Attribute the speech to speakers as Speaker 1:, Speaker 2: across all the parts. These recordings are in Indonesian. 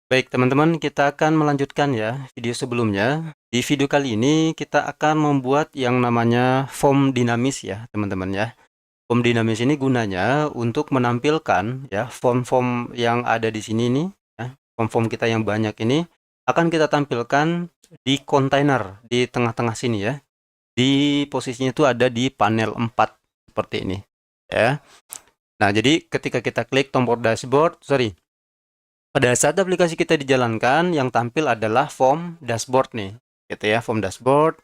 Speaker 1: Baik, teman-teman, kita akan melanjutkan ya video sebelumnya. Di video kali ini kita akan membuat yang namanya form dinamis ya, teman-teman ya. Form dinamis ini gunanya untuk menampilkan ya form-form yang ada di sini nih ya. Form-form kita yang banyak ini akan kita tampilkan di kontainer di tengah-tengah sini ya. Di posisinya itu ada di panel 4 seperti ini ya. Nah, jadi ketika kita klik tombol dashboard, pada saat aplikasi kita dijalankan, yang tampil adalah form dashboard nih, gitu ya, form dashboard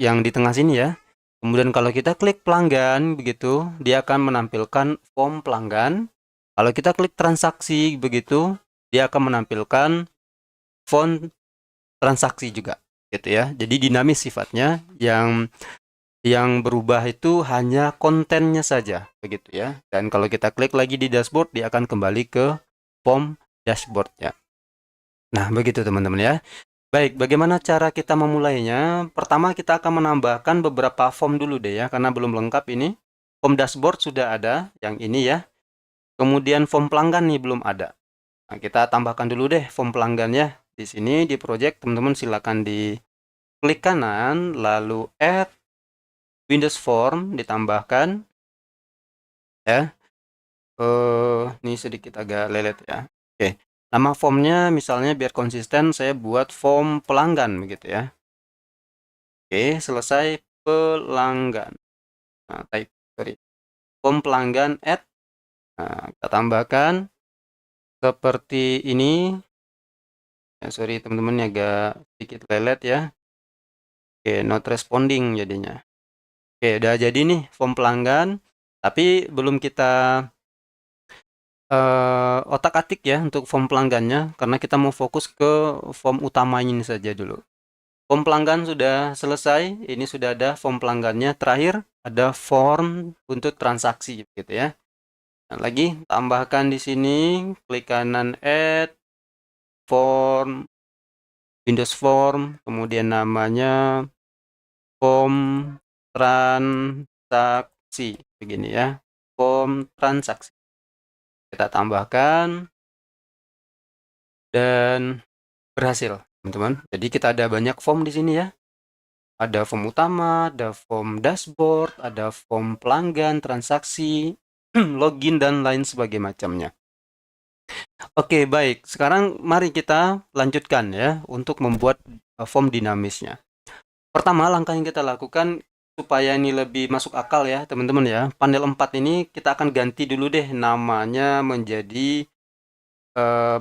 Speaker 1: yang di tengah sini ya. Kemudian kalau kita klik pelanggan, begitu, dia akan menampilkan form pelanggan. Kalau kita klik transaksi, begitu, dia akan menampilkan form transaksi juga, gitu ya. Jadi dinamis sifatnya, yang berubah itu hanya kontennya saja, begitu ya. Dan kalau kita klik lagi di dashboard, dia akan kembali ke form dashboard-nya. Nah, begitu teman-teman ya. Baik, bagaimana cara kita memulainya? Pertama, kita akan menambahkan beberapa form dulu deh ya, karena belum lengkap ini. Form dashboard sudah ada, yang ini ya. Kemudian form pelanggan nih belum ada. Nah, kita tambahkan dulu deh form pelanggannya. Di sini di project, teman-teman silakan di klik kanan, lalu add Windows Form, ditambahkan ya. Ini sedikit agak lelet ya. Oke, nama formnya misalnya biar konsisten, saya buat form pelanggan begitu ya. Oke, selesai pelanggan. Nah, form pelanggan add. Nah, kita tambahkan seperti ini. Ya, sorry teman-teman agak sedikit lelet ya. Oke, not responding jadinya. Oke, udah jadi nih form pelanggan. Tapi belum kita otak-atik ya untuk form pelanggannya, karena kita mau fokus ke form utamanya ini saja dulu. Form pelanggan sudah selesai, ini sudah ada form pelanggannya. Terakhir ada form untuk transaksi gitu ya. Nah, lagi tambahkan di sini, klik kanan add form, Windows Form, kemudian namanya form transaksi begini ya. Form transaksi. Kita tambahkan dan berhasil, teman-teman. Jadi kita ada banyak form di sini ya. Ada form utama, ada form dashboard, ada form pelanggan, transaksi, login, dan lain sebagainya macamnya. Oke, baik. Sekarang mari kita lanjutkan ya untuk membuat form dinamisnya. Pertama, langkah yang kita lakukan supaya ini lebih masuk akal ya, teman-teman ya. Panel 4 ini kita akan ganti dulu deh namanya menjadi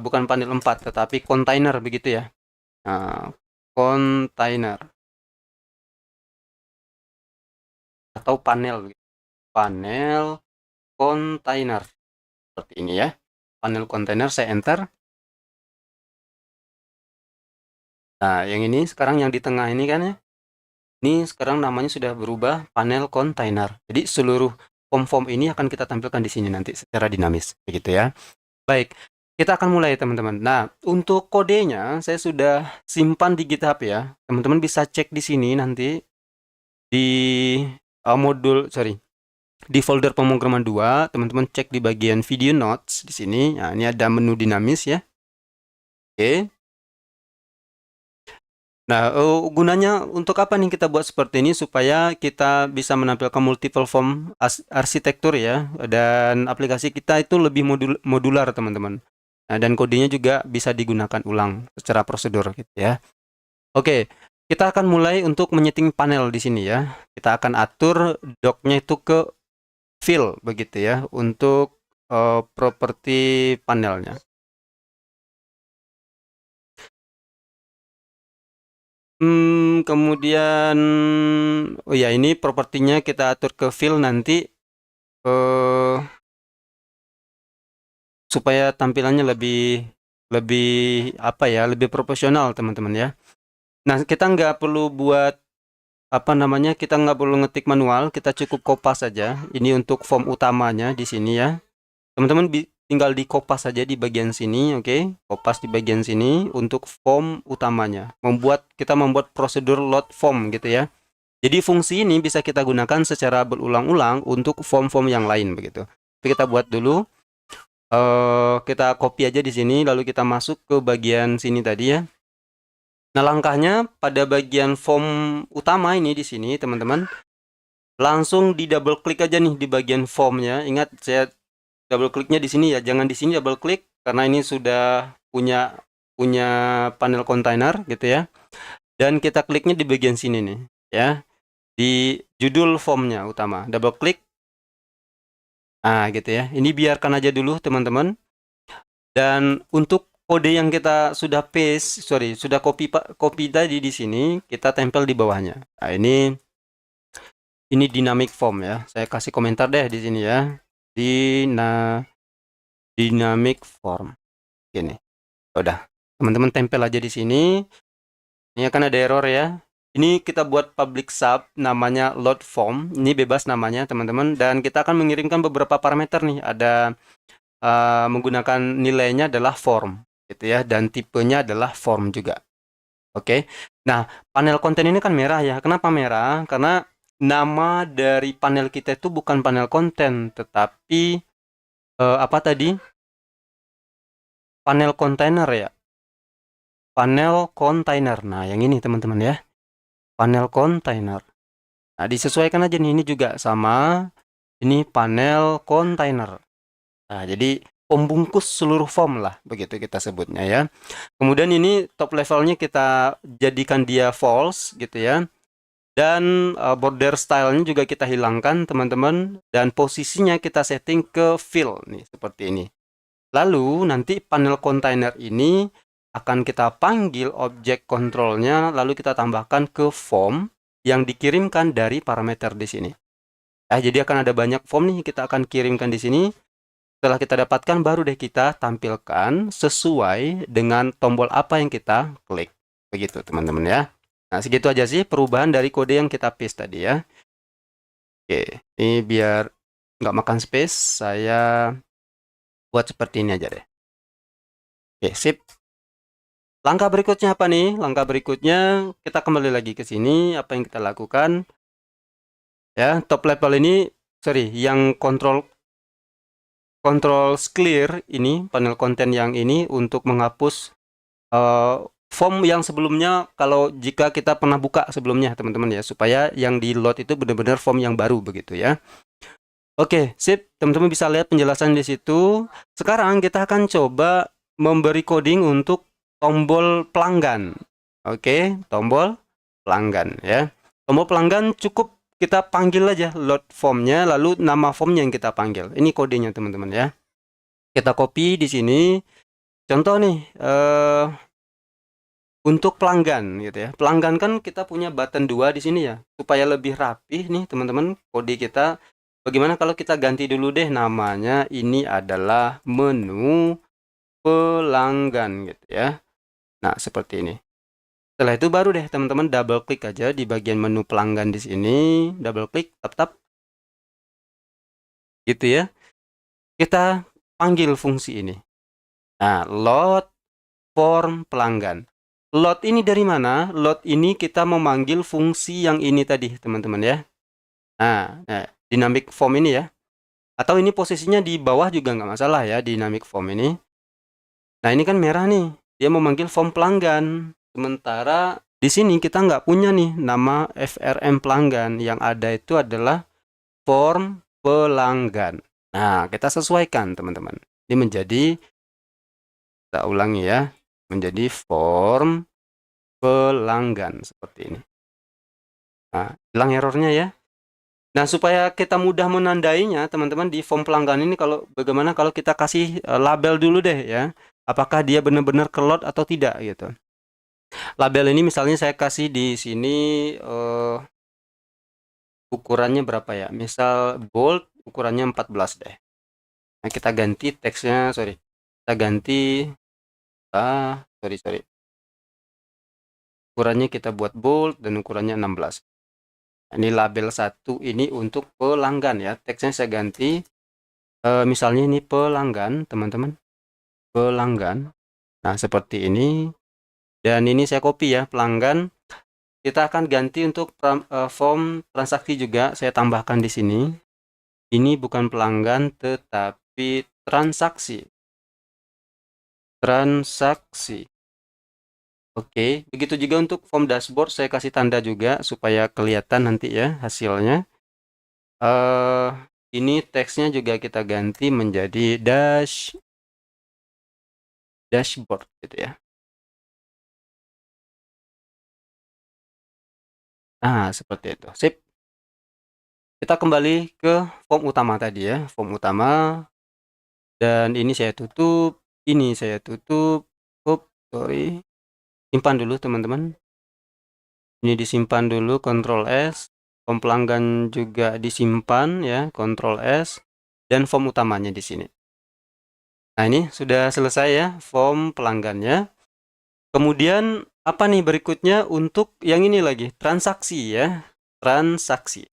Speaker 1: bukan panel 4 tetapi kontainer begitu ya. Nah, kontainer atau panel begitu. Panel kontainer seperti ini ya. Panel kontainer, saya enter. Nah, yang ini sekarang yang di tengah ini kan ya. Ini sekarang namanya sudah berubah panel kontainer. Jadi seluruh form-form ini akan kita tampilkan di sini nanti secara dinamis begitu ya. Baik, kita akan mulai teman-teman. Nah, untuk kodenya saya sudah simpan di GitHub ya. Teman-teman bisa cek di sini nanti di di folder pemrograman 2, teman-teman cek di bagian video notes di sini. Nah, ini ada menu dinamis ya. Oke. Nah, gunanya untuk apa nih kita buat seperti ini supaya kita bisa menampilkan multiple form arsitektur ya, dan aplikasi kita itu lebih modular teman-teman. Nah, dan kodenya juga bisa digunakan ulang secara prosedur gitu ya. Oke, kita akan mulai untuk menyeting panel di sini ya. Kita akan atur docknya itu ke fill begitu ya untuk properti panelnya. Kemudian oh ya, ini propertinya kita atur ke fill nanti supaya tampilannya lebih apa ya, lebih proporsional teman-teman ya. Nah, kita nggak perlu buat apa namanya, kita nggak perlu ngetik manual, kita cukup kopas saja. Ini untuk form utamanya di sini ya. Teman-teman tinggal di kopas saja di bagian sini, oke? Kopas di bagian sini untuk form utamanya. Kita membuat prosedur load form gitu ya. Jadi fungsi ini bisa kita gunakan secara berulang-ulang untuk form-form yang lain begitu. Tapi kita buat dulu Kita copy aja di sini, lalu kita masuk ke bagian sini tadi ya. Nah, langkahnya pada bagian form utama ini di sini, teman-teman. Langsung di double klik aja nih di bagian formnya. Ingat, saya double kliknya di sini ya, jangan di sini double klik karena ini sudah punya panel kontainer gitu ya. Dan kita kliknya di bagian sini nih ya, di judul formnya utama, double klik. Nah, gitu ya. Ini biarkan aja dulu teman-teman. Dan untuk kode yang kita sudah sudah copy tadi di sini, kita tempel di bawahnya. Nah, ini dynamic form ya. Saya kasih komentar deh di sini ya. Dynamic form. Gini. Udah. Teman-teman tempel aja di sini. Ini akan ada error ya. Ini kita buat public sub namanya load form. Ini bebas namanya teman-teman. Dan kita akan mengirimkan beberapa parameter nih. Ada menggunakan nilainya adalah form gitu ya. Dan tipenya adalah form juga. Oke. Nah, panel konten ini kan merah ya. Kenapa merah? Karena nama dari panel kita itu bukan panel konten, tetapi apa tadi? Panel kontainer ya. Panel kontainer. Nah, yang ini teman-teman ya. Panel kontainer. Nah, disesuaikan aja nih, ini juga sama. Ini panel kontainer. Nah, jadi pembungkus seluruh form lah, begitu kita sebutnya ya. Kemudian ini top levelnya kita jadikan dia false gitu ya. Dan border stylenya juga kita hilangkan teman-teman. Dan posisinya kita setting ke fill nih, seperti ini. Lalu nanti panel kontainer ini akan kita panggil objek kontrolnya, lalu kita tambahkan ke form yang dikirimkan dari parameter di sini. Jadi akan ada banyak form nih kita akan kirimkan di sini. Setelah kita dapatkan, baru deh kita tampilkan sesuai dengan tombol apa yang kita klik. Begitu teman-teman ya. Nah, segitu aja sih perubahan dari kode yang kita paste tadi ya. Oke, ini biar nggak makan space, saya buat seperti ini aja deh. Oke, sip. Langkah berikutnya apa nih? Langkah berikutnya kita kembali lagi ke sini. Apa yang kita lakukan? Ya, top level ini, yang control clear ini, panel konten yang ini untuk menghapus form yang sebelumnya kalau jika kita pernah buka sebelumnya teman-teman ya, supaya yang di load itu benar-benar form yang baru begitu ya. Oke, sip. Teman-teman bisa lihat penjelasan di situ. Sekarang kita akan coba memberi coding untuk tombol pelanggan. Oke, tombol pelanggan ya. Tombol pelanggan cukup kita panggil aja load formnya, lalu nama formnya yang kita panggil. Ini kodenya teman-teman ya. Kita copy di sini. Contoh nih, untuk pelanggan gitu ya. Pelanggan kan kita punya button 2 di sini ya. Supaya lebih rapih nih teman-teman kode kita. Bagaimana kalau kita ganti dulu deh namanya, ini adalah menu pelanggan gitu ya. Nah, seperti ini. Setelah itu baru deh teman-teman double klik aja di bagian menu pelanggan di sini, double klik, tap. Gitu ya. Kita panggil fungsi ini. Nah, load form pelanggan. Load ini dari mana? Load ini kita memanggil fungsi yang ini tadi, teman-teman ya. Nah, dynamic form ini ya. Atau ini posisinya di bawah juga nggak masalah ya, dynamic form ini. Nah, ini kan merah nih. Dia memanggil form pelanggan. Sementara di sini kita nggak punya nih nama FRM pelanggan. Yang ada itu adalah form pelanggan. Nah, kita sesuaikan teman-teman. Ini menjadi, kita ulangi ya, menjadi form pelanggan seperti ini. Nah, hilang errornya ya. Nah, supaya kita mudah menandainya, teman-teman, di form pelanggan ini bagaimana kalau kita kasih label dulu deh ya. Apakah dia benar-benar ke load atau tidak gitu. Label ini misalnya saya kasih di sini ukurannya berapa ya? Misal bold ukurannya 14 deh. Nah, kita ganti teksnya, kita ganti ukurannya kita buat bold dan ukurannya 16. Ini label 1 ini untuk pelanggan ya. Teksnya saya ganti misalnya ini pelanggan, teman-teman. Pelanggan. Nah, seperti ini. Dan ini saya copy ya, pelanggan. Kita akan ganti untuk form transaksi juga, saya tambahkan di sini. Ini bukan pelanggan tetapi transaksi. Oke, begitu juga untuk form dashboard, saya kasih tanda juga supaya kelihatan nanti ya hasilnya. Ini teksnya juga kita ganti menjadi dashboard gitu ya. Nah, seperti itu. Sip. Kita kembali ke form utama tadi ya, form utama. Dan ini saya tutup, sorry. Simpan dulu teman-teman. Ini disimpan dulu, Ctrl S. Form pelanggan juga disimpan ya, Ctrl S. Dan form utamanya di sini. Nah, ini sudah selesai ya, form pelanggannya. Kemudian apa nih berikutnya untuk yang ini lagi, transaksi ya, transaksi.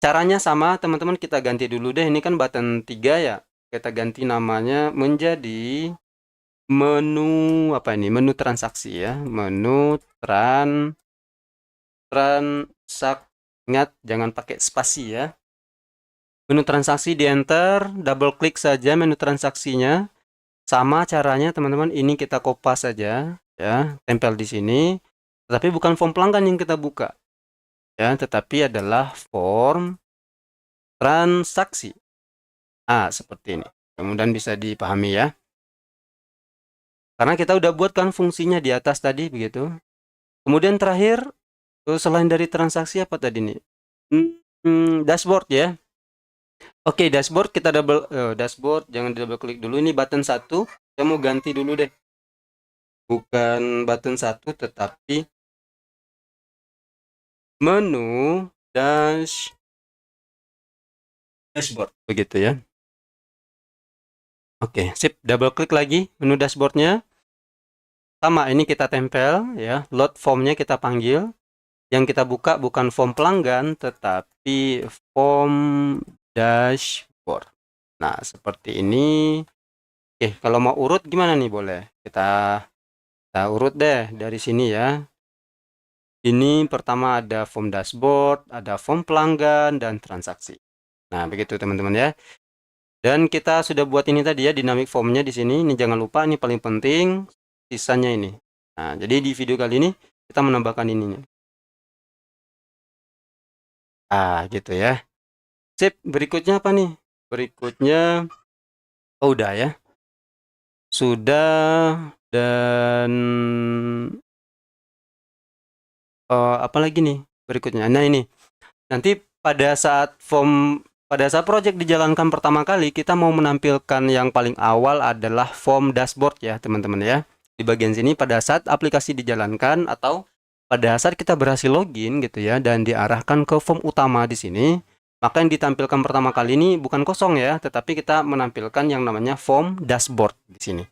Speaker 1: Caranya sama teman-teman, kita ganti dulu deh, ini kan button 3 ya. Kita ganti namanya menjadi menu apa ini? Menu transaksi ya, menu transaksi. Ingat jangan pakai spasi ya. Menu transaksi di enter, double klik saja menu transaksinya. Sama caranya teman-teman, ini kita kopas saja ya, tempel di sini. Tetapi bukan form pelanggan yang kita buka. Ya, tetapi adalah form transaksi. Ah, seperti ini. Kemudian bisa dipahami ya. Karena kita udah buat kan fungsinya di atas tadi begitu. Kemudian terakhir, selain dari transaksi apa tadi nih? Dashboard ya. Oke, dashboard kita dashboard, jangan di double klik dulu, ini button 1. Saya mau ganti dulu deh. Bukan button 1 tetapi menu dashboard begitu ya. Oke, sip, double klik lagi menu dashboardnya. Sama, ini kita tempel ya, load formnya kita panggil. Yang kita buka bukan form pelanggan tetapi form dashboard. Nah, seperti ini. Oke, kalau mau urut gimana nih, boleh kita urut deh dari sini ya. Ini pertama ada form dashboard, ada form pelanggan dan transaksi. Nah, begitu teman-teman ya. Dan kita sudah buat ini tadi ya, dynamic formnya di sini. Ini jangan lupa, ini paling penting, sisanya ini. Nah, jadi di video kali ini kita menambahkan ininya. Ah, gitu ya. Sip, berikutnya apa nih? Berikutnya, oh udah ya. Sudah, dan apa lagi nih berikutnya? Nah, ini. Nanti pada saat project dijalankan pertama kali, kita mau menampilkan yang paling awal adalah form dashboard ya, teman-teman ya. Di bagian sini pada saat aplikasi dijalankan atau pada saat kita berhasil login gitu ya dan diarahkan ke form utama di sini, maka yang ditampilkan pertama kali ini bukan kosong ya, tetapi kita menampilkan yang namanya form dashboard di sini.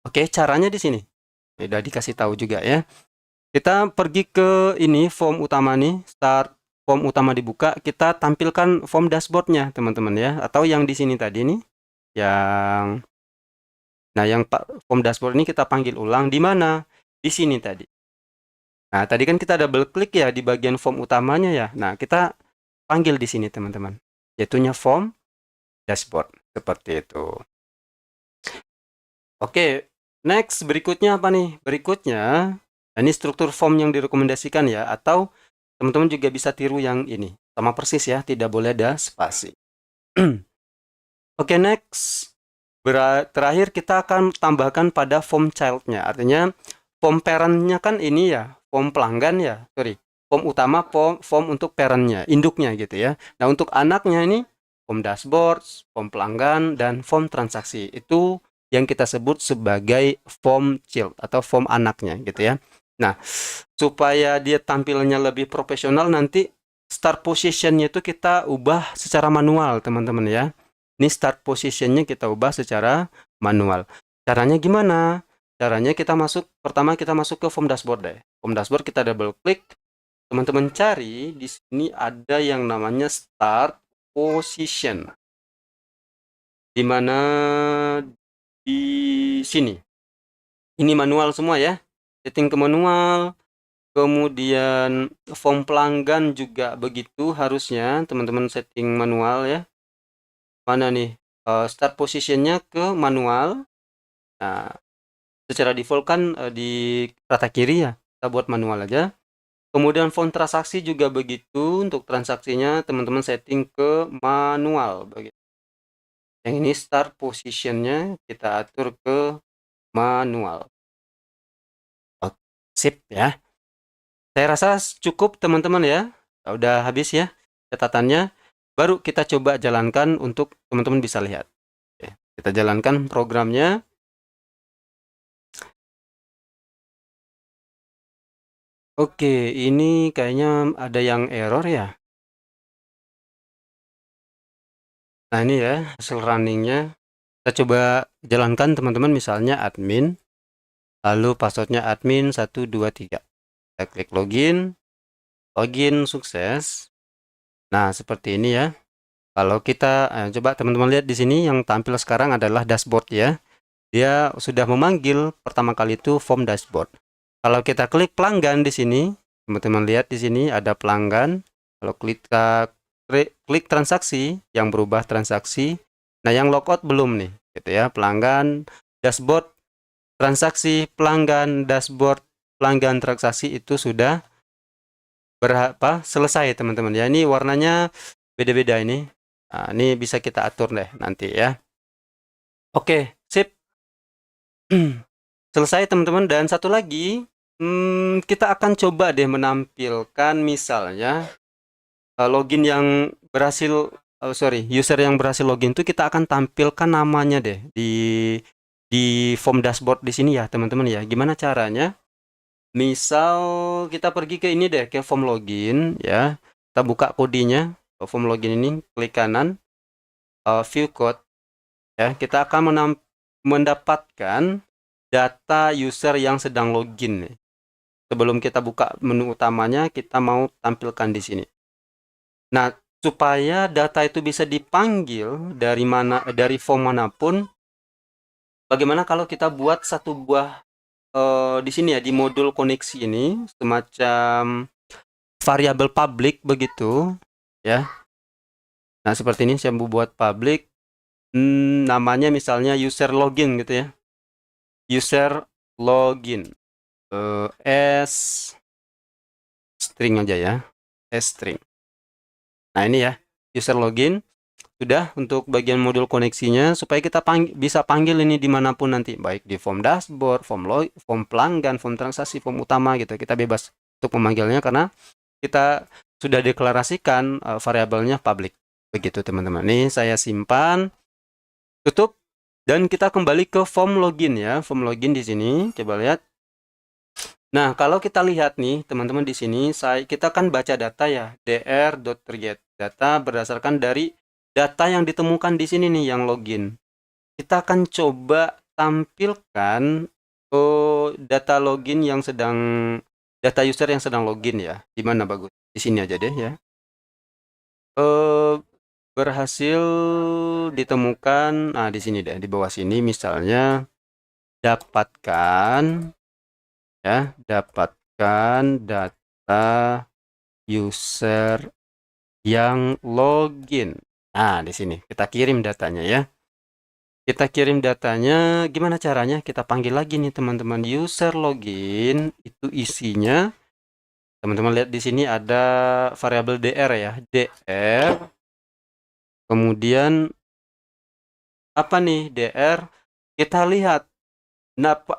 Speaker 1: Oke, caranya di sini. Sudah dikasih tahu juga ya. Kita pergi ke ini form utama nih, start form utama dibuka, kita tampilkan form dashboardnya teman-teman ya, atau yang di sini tadi nih, yang form dashboard ini kita panggil ulang di mana? Di sini tadi. Nah, tadi kan kita double klik ya di bagian form utamanya ya. Nah, kita panggil di sini teman-teman, yaitunya form dashboard seperti itu. Oke, next berikutnya apa nih? Berikutnya, ini struktur form yang direkomendasikan ya, atau teman-teman juga bisa tiru yang ini. Sama persis ya, tidak boleh ada spasi. Oke, next. Terakhir kita akan tambahkan pada form child-nya. Artinya form parent-nya kan ini ya, form pelanggan ya, sorry. Form utama, form untuk parent-nya, induknya gitu ya. Nah, untuk anaknya ini form dashboard, form pelanggan, dan form transaksi. Itu yang kita sebut sebagai form child atau form anaknya gitu ya. Nah, supaya dia tampilnya lebih profesional, nanti start position-nya itu kita ubah secara manual teman-teman ya. Ini start position-nya kita ubah secara manual. Caranya gimana? Caranya pertama kita masuk ke form dashboard deh. Form dashboard kita double klik. Teman-teman cari di sini ada yang namanya start position. Di mana di sini. Ini manual semua ya. Setting ke manual. Kemudian form pelanggan juga begitu harusnya teman-teman setting manual ya. Mana nih? start positionnya ke manual. Nah, secara default kan di rata kiri ya, kita buat manual aja. Kemudian font transaksi juga begitu, untuk transaksinya teman-teman setting ke manual begitu. Yang ini start positionnya kita atur ke manual. Oke, sip ya. Saya rasa cukup teman-teman ya. Udah habis ya catatannya. Baru kita coba jalankan untuk teman-teman bisa lihat. Oke, kita jalankan programnya. Oke, ini kayaknya ada yang error ya. Nah ini ya hasil runningnya. Kita coba jalankan teman-teman, misalnya admin, lalu passwordnya admin 123. Kita klik login, login sukses. Nah seperti ini ya. Kalau kita coba teman-teman lihat di sini yang tampil sekarang adalah dashboard ya. Dia sudah memanggil pertama kali itu form dashboard. Kalau kita klik pelanggan di sini, teman-teman lihat di sini ada pelanggan. Kalau klik transaksi, yang berubah transaksi. Nah, yang logout belum nih, gitu ya. Pelanggan, dashboard, transaksi, pelanggan, dashboard, pelanggan, transaksi itu sudah selesai teman-teman ya. Ini warnanya beda-beda ini. Nah, ini bisa kita atur deh nanti ya. Oke, sip. Selesai teman-teman. Dan satu lagi, kita akan coba deh menampilkan misalnya login yang berhasil, user yang berhasil login itu kita akan tampilkan namanya deh di form dashboard di sini ya teman-teman ya. Gimana caranya? Misal kita pergi ke ini deh, ke form login ya. Kita buka kodenya, form login ini, klik kanan, view code ya. Kita akan mendapatkan data user yang sedang login nih. Sebelum kita buka menu utamanya, kita mau tampilkan di sini. Nah, supaya data itu bisa dipanggil dari form manapun, bagaimana kalau kita buat satu buah di sini ya, di modul koneksi ini semacam variabel public begitu ya. Nah, seperti ini saya buat public, namanya misalnya user login gitu ya. User login s string aja ya, s string. Nah, ini ya, user login. Sudah untuk bagian modul koneksinya, supaya kita bisa panggil ini dimanapun nanti, baik di form dashboard, form pelanggan, form transaksi, form utama gitu. Kita bebas untuk memanggilnya karena kita sudah deklarasikan variabelnya public. Begitu teman-teman. Ini saya simpan, tutup, dan kita kembali ke form login ya. Form login di sini, coba lihat. Nah, kalau kita lihat nih, teman-teman di sini, kita kan baca data ya, dr.target. Data berdasarkan dari data yang ditemukan di sini nih, yang login. Kita akan coba tampilkan data login yang sedang, data user yang sedang login ya. Di mana bagus? Di sini aja deh ya. Berhasil ditemukan, nah di sini deh, di bawah sini misalnya, dapatkan ya, dapatkan data user yang login. Nah, di sini kita kirim datanya ya. Kita kirim datanya, gimana caranya? Kita panggil lagi nih teman-teman, user login itu isinya. Teman-teman lihat di sini ada variabel dr ya, dr. Kemudian apa nih dr? Kita lihat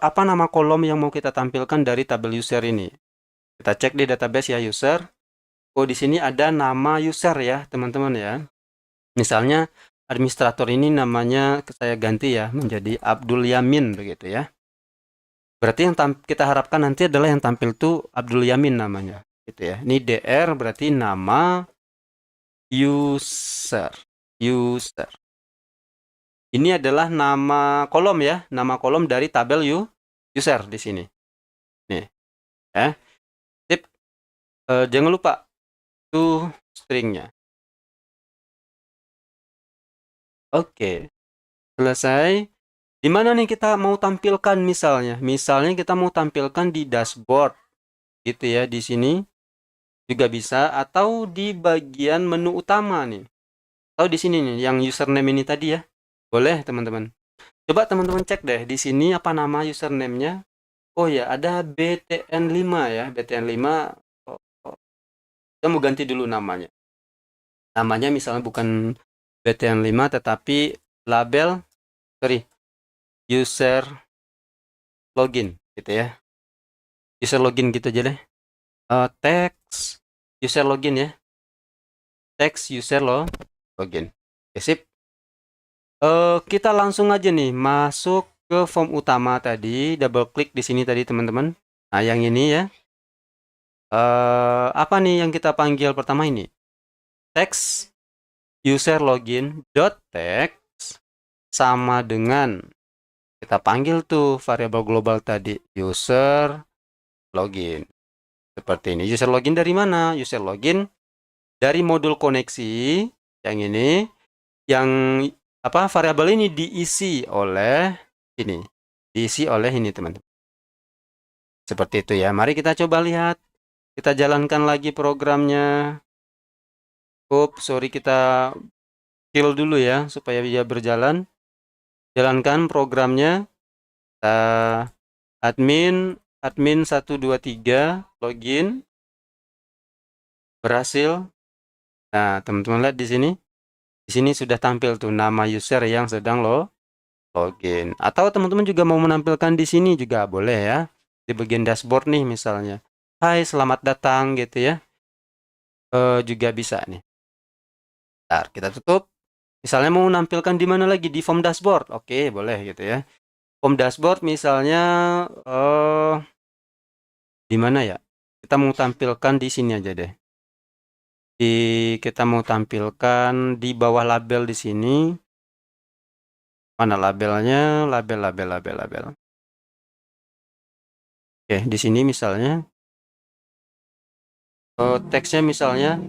Speaker 1: apa nama kolom yang mau kita tampilkan dari tabel user ini. Kita cek di database ya user. Oh, di sini ada nama user ya, teman-teman ya. Misalnya administrator ini namanya saya ganti ya menjadi Abdul Yamin begitu ya. Berarti yang kita harapkan nanti adalah yang tampil tuh Abdul Yamin namanya gitu ya. Ini dr berarti nama user. Ini adalah nama kolom ya, nama kolom dari tabel user di sini. Nih, ya. Tip, jangan lupa tuh stringnya. Oke, selesai. Di mana nih kita mau tampilkan misalnya? Misalnya kita mau tampilkan di dashboard, gitu ya, di sini juga bisa, atau di bagian menu utama nih. Atau di sini nih, yang username ini tadi ya. Boleh, teman-teman. Coba teman-teman cek deh di sini apa nama username-nya. Oh ya, ada BTN5 ya, BTN5. Oh, oh. Kita mau ganti dulu namanya. Namanya misalnya bukan BTN5 tetapi label, sorry, user login gitu ya. User login gitu aja deh. Text user login ya. Text user login. Oke, sip. Kita langsung aja nih masuk ke form utama tadi, double klik di sini tadi teman-teman. Nah, yang ini ya. Apa nih yang kita panggil pertama ini? Text user login dot text sama dengan kita panggil tuh variabel global tadi user login. Seperti ini. User login dari mana? User login dari modul koneksi yang ini, yang apa variabel ini diisi oleh ini. Diisi oleh ini, teman-teman. Seperti itu ya. Mari kita coba lihat. Kita jalankan lagi programnya. Sorry, kita kill dulu ya supaya dia berjalan. Jalankan programnya. Admin 123 login. Berhasil. Nah, teman-teman lihat di sini. Di sini sudah tampil tuh nama user yang sedang login. Atau teman-teman juga mau menampilkan di sini juga boleh ya. Di bagian dashboard nih misalnya. Hai, selamat datang gitu ya. Juga bisa nih. Bentar, kita tutup. Misalnya mau menampilkan di mana lagi? Di form dashboard. Oke, boleh gitu ya. Form dashboard misalnya di mana ya? Kita mau tampilkan di sini aja deh. Kita mau tampilkan di bawah label di sini. Mana labelnya? Label. Oke, di sini misalnya teksnya misalnya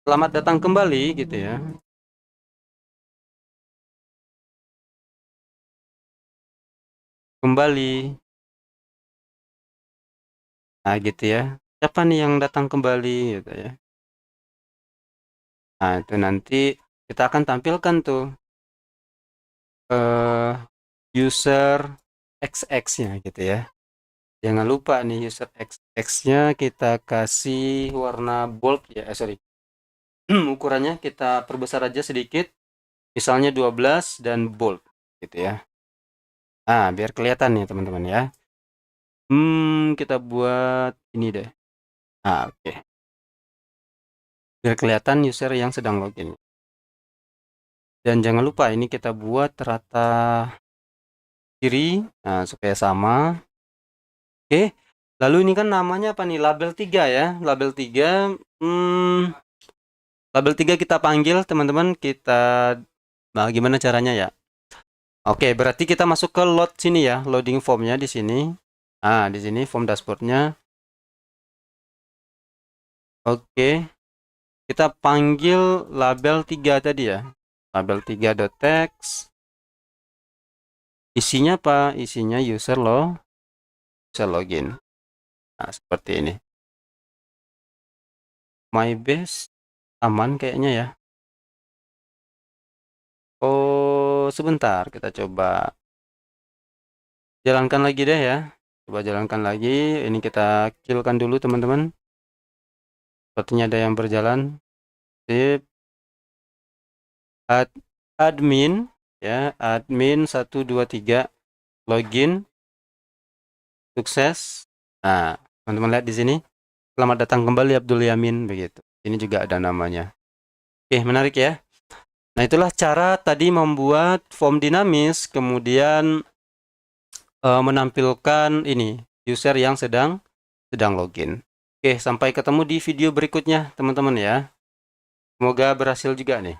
Speaker 1: selamat datang kembali gitu ya. Kembali. Nah, gitu ya. Siapa nih yang datang kembali gitu ya. Nah, itu nanti kita akan tampilkan tuh user XX-nya gitu ya. Jangan lupa nih user XX-nya kita kasih warna bold ya, sorry. Ukurannya kita perbesar aja sedikit. Misalnya 12 dan bold gitu ya. Nah, biar kelihatan nih teman-teman ya. Kita buat ini deh. Nah, oke. Biar kelihatan user yang sedang login. Dan jangan lupa ini kita buat rata kiri, nah supaya sama. Oke. Lalu ini kan namanya apa nih? Label 3 ya. Label 3 label 3 kita panggil teman-teman, nah, gimana caranya ya? Oke, berarti kita masuk ke load sini ya, loading formnya di sini. Nah, di sini form dashboardnya. Oke. Kita panggil label 3 tadi ya. Label 3.text. Isinya apa? Isinya user login. Nah, seperti ini. My base aman kayaknya ya. Oh, sebentar kita coba jalankan lagi deh ya. Coba jalankan lagi. Ini kita killkan dulu teman-teman. Sepertinya ada yang berjalan. Sip. Admin ya, admin 123 login. Sukses. Nah, teman-teman lihat di sini. Selamat datang kembali Abdul Yamin begitu. Ini juga ada namanya. Oke, menarik ya. Nah, itulah cara tadi membuat form dinamis kemudian menampilkan ini user yang sedang login. Oke, sampai ketemu di video berikutnya teman-teman ya. Semoga berhasil juga nih.